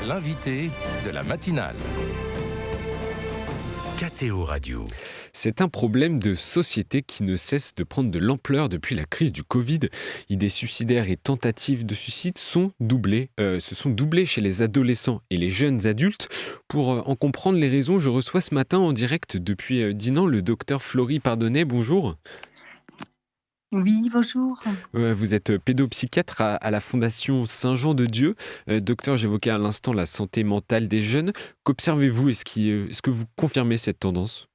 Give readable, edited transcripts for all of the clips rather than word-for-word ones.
L'invité de la matinale. KTO Radio. C'est un problème de société qui ne cesse de prendre de l'ampleur depuis la crise du Covid. Idées suicidaires et tentatives de suicide se sont doublées chez les adolescents et les jeunes adultes. Pour en comprendre les raisons, je reçois ce matin en direct depuis Dinan le docteur Florie Pardonnet. Bonjour. Oui, bonjour. Vous êtes pédopsychiatre à la Fondation Saint-Jean-de-Dieu. Docteur, j'évoquais à l'instant la santé mentale des jeunes. Qu'observez-vous ? Est-ce que vous confirmez cette tendance ?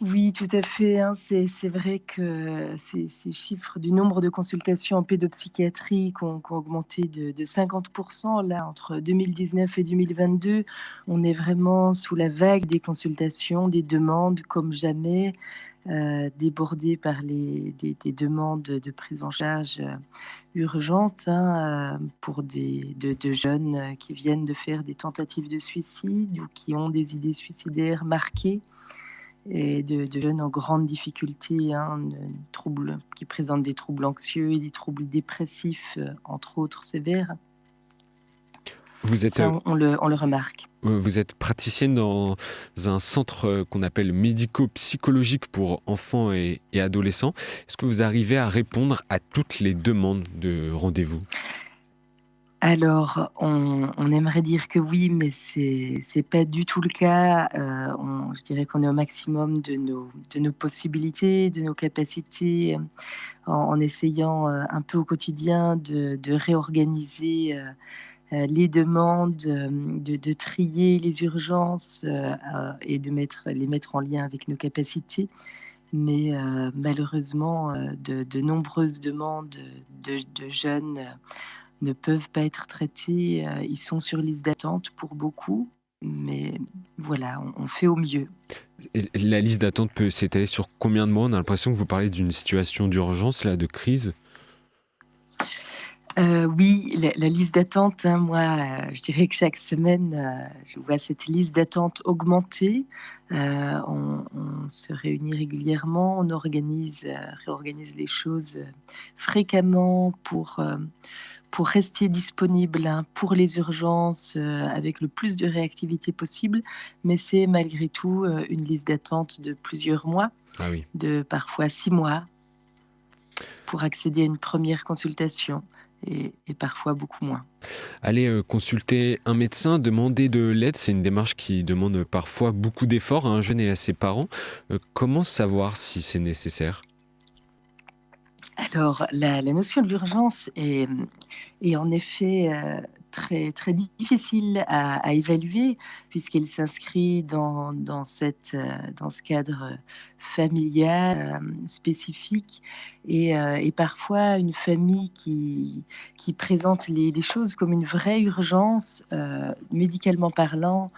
Oui, tout à fait, hein. C'est vrai que ces chiffres du nombre de consultations en pédopsychiatrie qui ont augmenté de 50% là, entre 2019 et 2022. On est vraiment sous la vague des consultations, des demandes comme jamais, débordés par des demandes de prise en charge urgentes, hein, pour de jeunes qui viennent de faire des tentatives de suicide ou qui ont des idées suicidaires marquées, et de jeunes en grande difficulté, hein, qui présentent des troubles anxieux et des troubles dépressifs, entre autres sévères. Vous êtes, Ça, on le remarque. vous êtes praticienne dans un centre qu'on appelle médico-psychologique pour enfants et adolescents. Est-ce que vous arrivez à répondre à toutes les demandes de rendez-vous ? Alors, on aimerait dire que oui, mais c'est pas du tout le cas. Je dirais qu'on est au maximum de nos possibilités, de nos capacités, en essayant un peu au quotidien de réorganiser les demandes, de trier les urgences, et les mettre en lien avec nos capacités. Mais malheureusement, de nombreuses demandes de jeunes ne peuvent pas être traités. Ils sont sur liste d'attente pour beaucoup, mais voilà, on fait au mieux. Et la liste d'attente peut s'étaler sur combien de mois ? On a l'impression que vous parlez d'une situation d'urgence, là, de crise. Oui, la liste d'attente, hein, moi, je dirais que chaque semaine, je vois cette liste d'attente augmenter. On se réunit régulièrement, on réorganise les choses, fréquemment pour rester disponible, hein, pour les urgences, avec le plus de réactivité possible. Mais c'est malgré tout, une liste d'attente de plusieurs mois, Ah oui. de parfois 6 mois, pour accéder à une première consultation, et parfois beaucoup moins. Aller consulter un médecin, demander de l'aide, c'est une démarche qui demande parfois beaucoup d'efforts à un jeune et à ses parents. Comment savoir si c'est nécessaire ? Alors, la notion de l'urgence est en effet très, très difficile à évaluer, puisqu'elle s'inscrit dans ce cadre familial spécifique, et parfois une famille qui présente les choses comme une vraie urgence, médicalement parlant,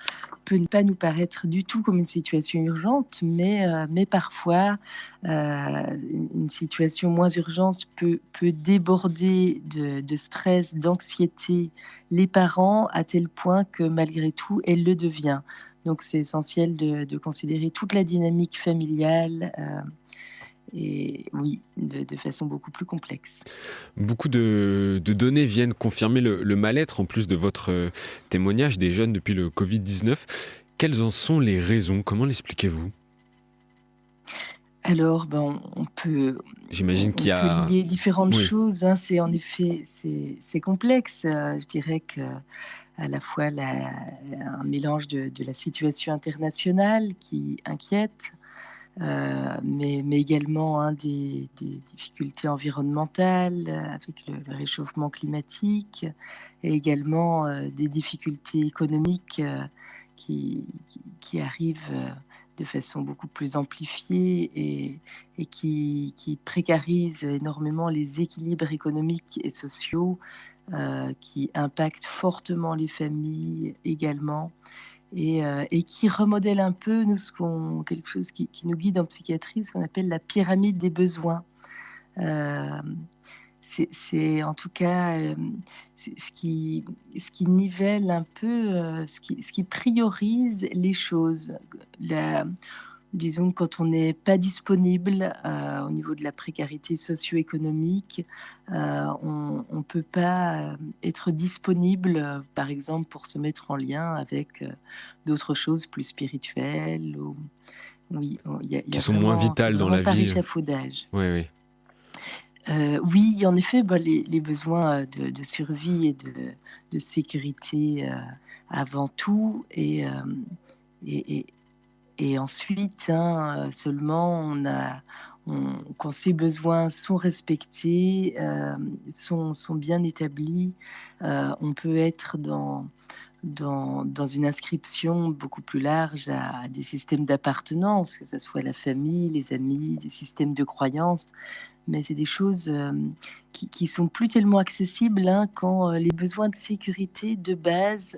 peut ne pas nous paraître du tout comme une situation urgente, mais parfois une situation moins urgente peut déborder de stress, d'anxiété les parents, à tel point que malgré tout, elle le devient. Donc c'est essentiel de considérer toute la dynamique familiale, et oui, de façon beaucoup plus complexe. Beaucoup de données viennent confirmer le mal-être, en plus de votre témoignage des jeunes depuis le Covid-19. Quelles en sont les raisons ? Comment l'expliquez-vous ? Alors, on peut, J'imagine qu'il y on peut a... lier différentes Oui. choses, hein. C'est en effet, c'est complexe. Je dirais que à la fois un mélange de la situation internationale qui inquiète, mais également, hein, des difficultés environnementales, avec le réchauffement climatique, et également des difficultés économiques qui arrivent de façon beaucoup plus amplifiée, et qui précarisent énormément les équilibres économiques et sociaux, qui impactent fortement les familles également, et qui remodèle un peu quelque chose qui nous guide en psychiatrie, ce qu'on appelle la pyramide des besoins. Hem, c'est en tout cas, ce qui nivelle un peu, ce qui priorise les choses. La Disons que quand on n'est pas disponible, au niveau de la précarité socio-économique, on ne peut pas, être disponible, par exemple pour se mettre en lien avec, d'autres choses plus spirituelles ou oui, il y qui a sont moins vraiment c'est vitales dans vraiment la par vie. échafaudage. Oui, oui. Oui, en effet, bah, les besoins, de survie et de sécurité, avant tout et et et ensuite, hein, seulement quand ces besoins sont respectés, sont bien établis, on peut être dans une inscription beaucoup plus large à des systèmes d'appartenance, que ça soit la famille, les amis, des systèmes de croyances. Mais c'est des choses, qui sont plus tellement accessibles, hein, quand, les besoins de sécurité de base,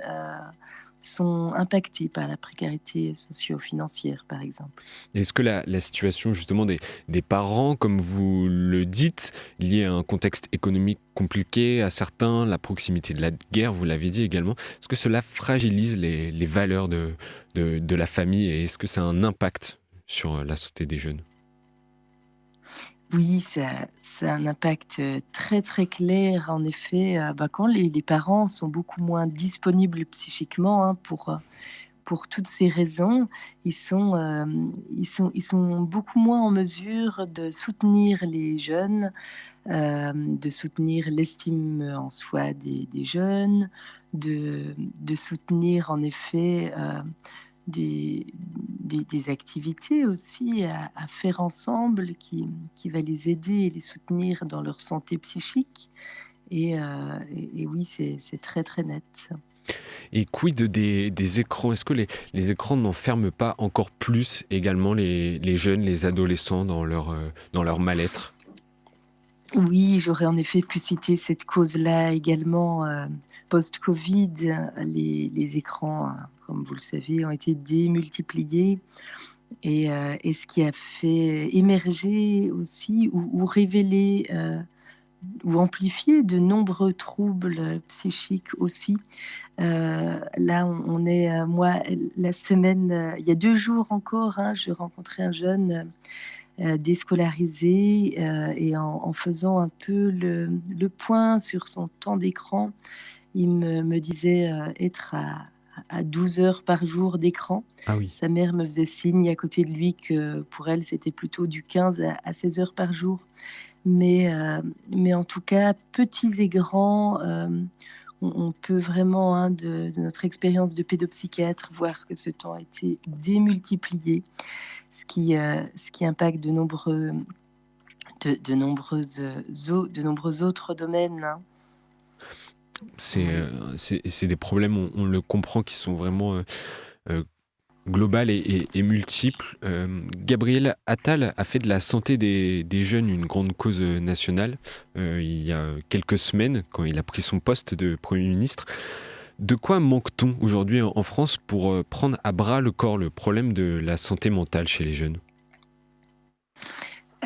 sont impactés par la précarité socio-financière, par exemple. Est-ce que la situation justement des parents, comme vous le dites, liée à un contexte économique compliqué, à certains, la proximité de la guerre, vous l'avez dit également, est-ce que cela fragilise les valeurs de la famille et est-ce que ça a un impact sur la santé des jeunes? Oui, ça a un impact, très, très clair en effet, bah, quand les parents sont beaucoup moins disponibles psychiquement, hein, pour toutes ces raisons, ils sont beaucoup moins en mesure de soutenir les jeunes, de soutenir l'estime en soi des jeunes, de soutenir en effet, des activités aussi à faire ensemble qui va les aider et les soutenir dans leur santé psychique et oui, c'est très, très net. Et quid des écrans? Est-ce que les écrans n'enferment pas encore plus également les jeunes, les adolescents dans leur mal-être? Oui, j'aurais en effet pu citer cette cause-là également, post-Covid. Les écrans, comme vous le savez, ont été démultipliés et ce qui a fait émerger aussi ou révéler, ou amplifier de nombreux troubles, psychiques aussi. Là, on est, moi, la semaine, il y a 2 jours encore, hein, je rencontrais un jeune, déscolarisé, et en faisant un peu le point sur son temps d'écran, il me disait, être à 12 heures par jour d'écran. Ah oui. Sa mère me faisait signe à côté de lui que pour elle, c'était plutôt du 15 à 16 heures par jour. Mais en tout cas, petits et grands, on peut vraiment, hein, de notre expérience de pédopsychiatre, voir que ce temps a été démultiplié, ce qui impacte de nombreux autres domaines, hein. Oui. C'est des problèmes, on le comprend, qui sont vraiment euh, globales et multiples. Gabriel Attal a fait de la santé des jeunes une grande cause nationale il y a quelques semaines, quand il a pris son poste de Premier ministre. De quoi manque-t-on aujourd'hui en France pour prendre à bras le corps le problème de la santé mentale chez les jeunes?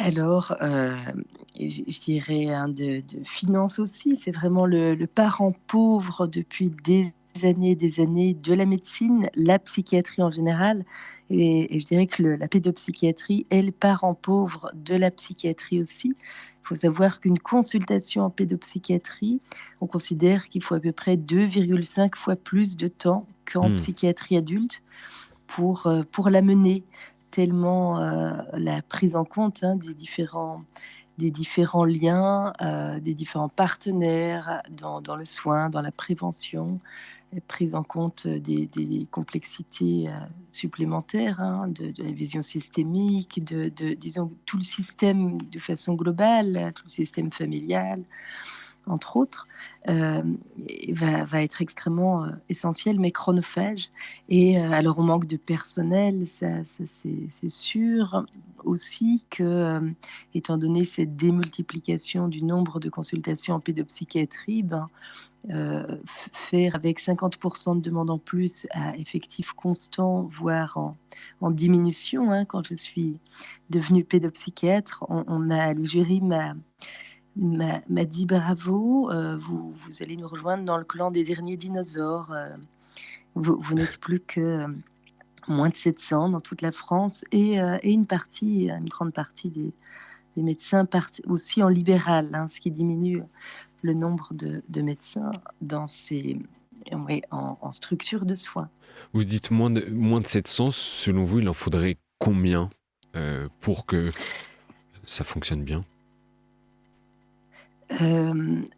Alors, je dirais, hein, de finances aussi. C'est vraiment le parent pauvre depuis des années de la médecine, la psychiatrie en général et je dirais que la pédopsychiatrie est le parent pauvre de la psychiatrie aussi. Il faut savoir qu'une consultation en pédopsychiatrie, on considère qu'il faut à peu près 2,5 fois plus de temps qu'en Hmm. psychiatrie adulte pour la mener, tellement, la prise en compte, hein, des différents liens, des différents partenaires dans le soin, dans la prévention, et prise en compte des complexités, supplémentaires, hein, de la vision systémique, disons tout le système de façon globale, tout le système familial entre autres, va être extrêmement, essentiel, mais chronophage et alors on manque de personnel, ça c'est sûr. Aussi que, étant donné cette démultiplication du nombre de consultations en pédopsychiatrie, ben, faire avec 50 de demandes en plus à effectif constant, voire en diminution, hein. Quand je suis devenue pédopsychiatre, le jury m'a dit: «Bravo, vous allez nous rejoindre dans le clan des derniers dinosaures, vous n'êtes plus que, moins de 700 dans toute la France, et une grande partie des médecins partent aussi en libéral, hein, ce qui diminue le nombre de médecins en structure de soins. Vous dites moins de 700, selon vous, il en faudrait combien pour que ça fonctionne bien?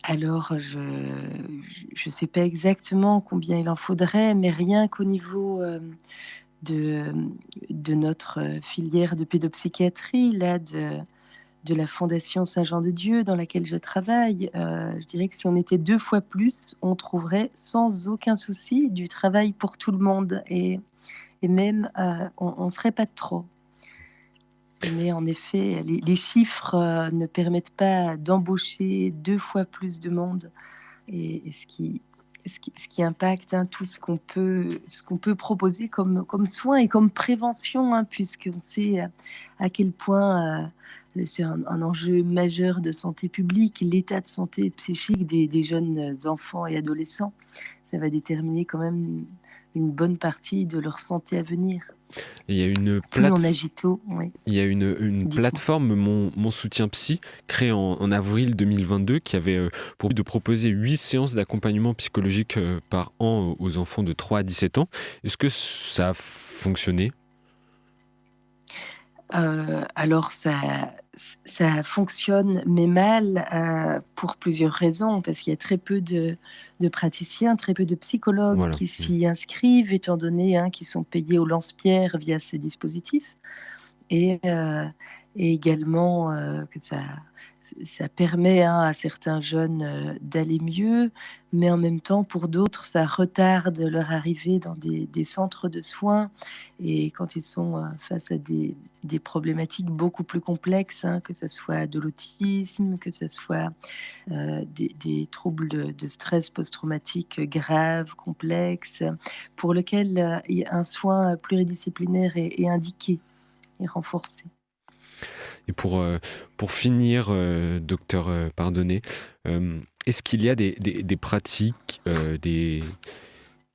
Alors je sais pas exactement combien il en faudrait, mais rien qu'au niveau, de de notre filière de pédopsychiatrie, là, de la Fondation Saint-Jean-de-Dieu dans laquelle je travaille, je dirais que si on était 2 fois plus, on trouverait sans aucun souci du travail pour tout le monde, et même, on serait pas de trop. Mais en effet, les chiffres, ne permettent pas d'embaucher 2 fois plus de monde, et ce qui impacte, hein, tout ce qu'on peut proposer comme soins et comme prévention, hein, puisqu'on sait, à quel point, c'est un enjeu majeur de santé publique, l'état de santé psychique des jeunes enfants et adolescents. Ça va déterminer quand même une bonne partie de leur santé à venir. Il y a une Plus on plate- agit tôt, oui, il y a une dites-moi. plateforme, mon soutien psy, créée en avril 2022, qui avait pour but de proposer 8 séances d'accompagnement psychologique par an aux enfants de 3 à 17 ans. Est-ce que ça a fonctionné? Alors ça fonctionne, mais mal, pour plusieurs raisons. Parce qu'il y a très peu de praticiens, très peu de psychologues Voilà. qui s'y inscrivent, étant donné, hein, qu'ils sont payés au lance-pierre via ce dispositif, et également, que ça permet, hein, à certains jeunes, d'aller mieux, mais en même temps, pour d'autres, ça retarde leur arrivée dans des centres de soins, et quand ils sont, face à des problématiques beaucoup plus complexes, hein, que ça soit de l'autisme, que ça soit, des troubles de stress post-traumatique graves, complexes, pour lesquels, il y a un soin pluridisciplinaire est indiqué et renforcé. Et pour finir, docteur Pardonnet, est-ce qu'il y a des pratiques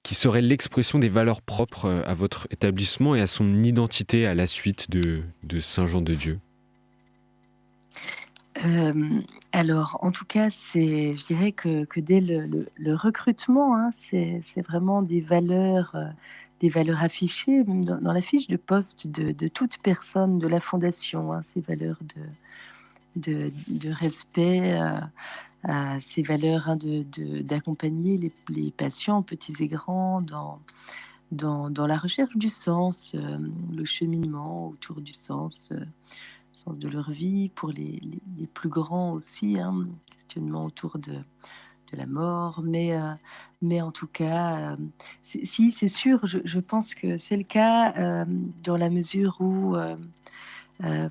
qui seraient l'expression des valeurs propres à votre établissement et à son identité à la suite de Saint-Jean-de-Dieu? Alors, en tout cas, je dirais que dès le recrutement, hein, c'est vraiment des valeurs affichées, même dans la fiche de poste de toute personne de la fondation, hein, ces valeurs de respect, ces valeurs, hein, d'accompagner les patients, petits et grands, dans la recherche du sens, le cheminement autour du sens de leur vie, pour les plus grands aussi, hein, questionnement autour de la mort. Mais en tout cas, si, c'est sûr, je pense que c'est le cas, dans la mesure où,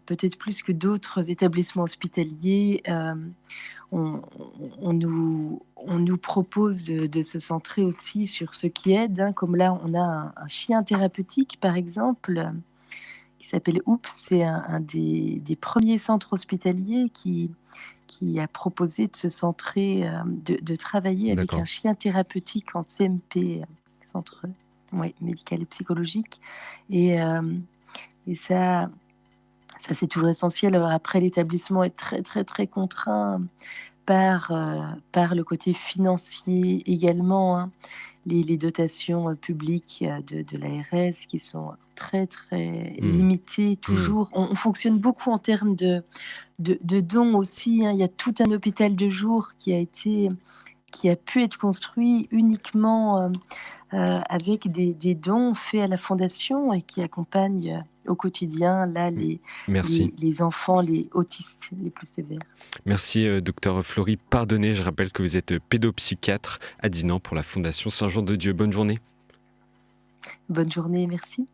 peut-être plus que d'autres établissements hospitaliers, on nous propose de se centrer aussi sur ce qui aide, hein. Comme là, on a un chien thérapeutique, par exemple, qui s'appelle Oups. C'est un des premiers centres hospitaliers qui a proposé de se centrer, de travailler avec un D'accord. chien thérapeutique en CMP, centre, ouais, médical et psychologique, et hem et ça, c'est toujours essentiel. Alors après, l'établissement est très, très, très contraint par le côté financier également, hein. Les dotations, publiques, de l'ARS, qui sont très, très Hmm. limitées Hmm. toujours. On fonctionne beaucoup en termes de dons aussi, hein. Il y a tout un hôpital de jour qui a pu être construit uniquement, avec des dons faits à la fondation, et qui accompagnent, au quotidien, là, les Merci. les les enfants, les autistes les plus sévères. Merci, docteur Florie Pardonnet. Je rappelle que vous êtes pédopsychiatre à Dinan pour la Fondation Saint-Jean-de-Dieu. Bonne journée. Bonne journée, merci.